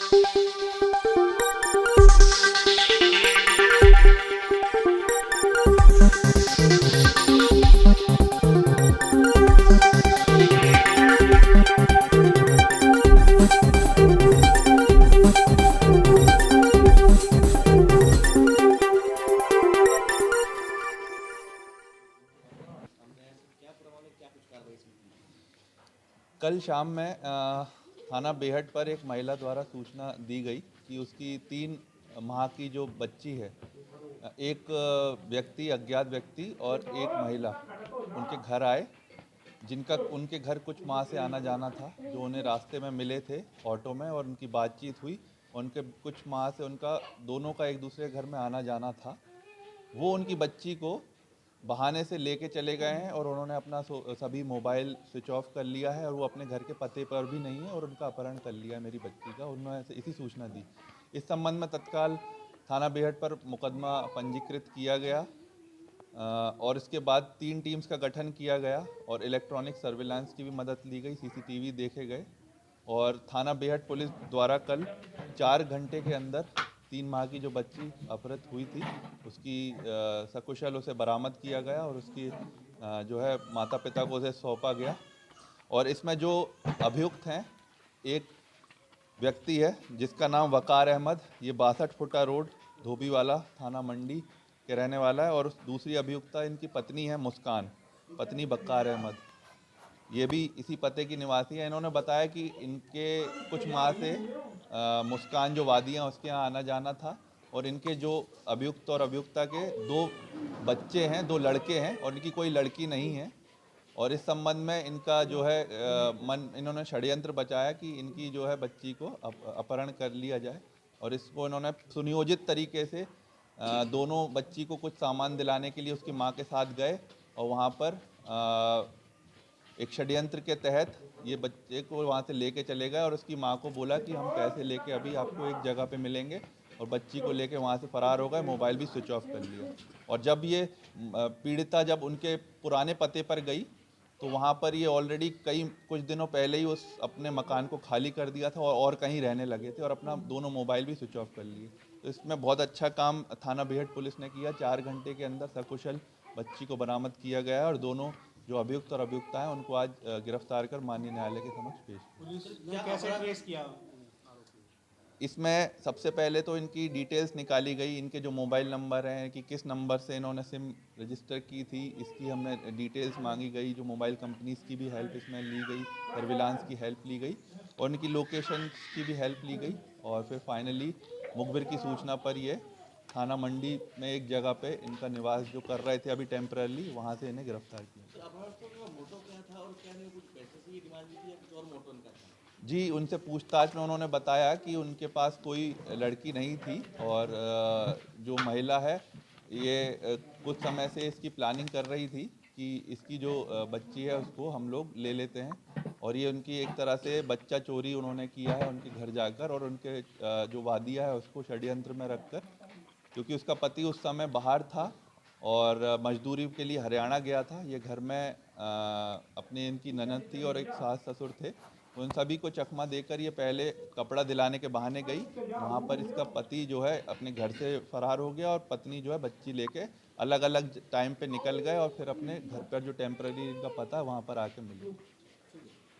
कल शाम में थाना बेहट पर एक महिला द्वारा सूचना दी गई कि उसकी 3 माह की जो बच्ची है, एक व्यक्ति, अज्ञात व्यक्ति और एक महिला उनके घर आए, जिनका उनके घर कुछ माह से आना जाना था, जो उन्हें रास्ते में मिले थे ऑटो में और उनकी बातचीत हुई। उनके कुछ माह से उनका दोनों का एक दूसरे घर में आना जाना था। वो उनकी बच्ची को बहाने से लेके चले गए हैं और उन्होंने अपना सभी मोबाइल स्विच ऑफ कर लिया है और वो अपने घर के पते पर भी नहीं है और उनका अपहरण कर लिया है मेरी बच्ची का। उन्होंने इसी सूचना दी। इस संबंध में तत्काल थाना बेहट पर मुकदमा पंजीकृत किया गया और इसके बाद 3 टीम्स का गठन किया गया और इलेक्ट्रॉनिक सर्विलांस की भी मदद ली गई, सीसीटीवी देखे गए और थाना बेहट पुलिस द्वारा कल 4 घंटे के अंदर 3 माह की जो बच्ची अपहृत हुई थी उसकी सकुशल उसे बरामद किया गया और उसकी जो है माता पिता को उसे सौंपा गया। और इसमें जो अभियुक्त हैं, एक व्यक्ति है जिसका नाम वकार अहमद, ये 62 फुटा रोड धोबीवाला थाना मंडी के रहने वाला है, और दूसरी अभियुक्ता इनकी पत्नी है मुस्कान, पत्नी वकार अहमद, ये भी इसी पते की निवासी है। इन्होंने बताया कि इनके कुछ माह से मुस्कान जो वादियाँ उसके यहाँ आना जाना था और इनके जो अभियुक्त और अभियुक्ता के 2 बच्चे हैं, 2 लड़के हैं और इनकी कोई लड़की नहीं है। और इस संबंध में इनका जो है इन्होंने षड्यंत्र बचाया कि इनकी जो है बच्ची को अपहरण कर लिया जाए और इसको इन्होंने सुनियोजित तरीके से दोनों बच्ची को कुछ सामान दिलाने के लिए उसकी माँ के साथ गए और वहाँ पर एक षड्यंत्र के तहत ये बच्चे को वहाँ से लेके चले गए और उसकी माँ को बोला कि हम पैसे लेके अभी आपको एक जगह पे मिलेंगे, और बच्ची को लेके वहाँ से फरार हो गए, मोबाइल भी स्विच ऑफ कर लिया। और जब ये पीड़िता जब उनके पुराने पते पर गई तो वहाँ पर ये ऑलरेडी कुछ दिनों पहले ही उस अपने मकान को खाली कर दिया था और कहीं रहने लगे थे और अपना दोनों मोबाइल भी स्विच ऑफ कर लिए। तो इसमें बहुत अच्छा काम थाना बेहट पुलिस ने किया। 4 घंटे के अंदर सकुशल बच्ची को बरामद किया गया है और दोनों जो अभियुक्त और अभियुक्ता हैं उनको आज गिरफ्तार कर माननीय न्यायालय के समक्ष पेश किया। पुलिस ने कैसे ट्रेस किया? इसमें सबसे पहले तो इनकी डिटेल्स निकाली गई, इनके जो मोबाइल नंबर हैं कि किस नंबर से इन्होंने सिम रजिस्टर की थी, इसकी हमने डिटेल्स मांगी गई। जो मोबाइल कंपनीज़ की भी हेल्प इसमें ली गई, सर्विलांस की हेल्प ली गई और इनकी लोकेशन की भी हेल्प ली गई और फिर फाइनली मुखबिर की सूचना पर ये थाना मंडी में एक जगह पे इनका निवास जो कर रहे थे अभी टेम्पररी, वहाँ से इन्हें गिरफ्तार किया। जी, उनसे पूछताछ में उन्होंने बताया कि उनके पास कोई लड़की नहीं थी और जो महिला है ये कुछ समय से इसकी प्लानिंग कर रही थी कि इसकी जो बच्ची है उसको हम लोग ले लेते हैं, और ये उनकी एक तरह से बच्चा चोरी उन्होंने किया है उनके घर जाकर और उनके जो वादिया है उसको षड्यंत्र में रखकर, क्योंकि उसका पति उस समय बाहर था और मजदूरी के लिए हरियाणा गया था। ये घर में अपने इनकी ननद थी और एक सास ससुर थे। उन सभी को चकमा देकर ये पहले कपड़ा दिलाने के बहाने गई, वहाँ पर इसका पति जो है अपने घर से फरार हो गया और पत्नी जो है बच्ची लेके अलग अलग टाइम पे निकल गए और फिर अपने घर पर जो टेम्पररी इनका पता है वहाँ पर आके मिली।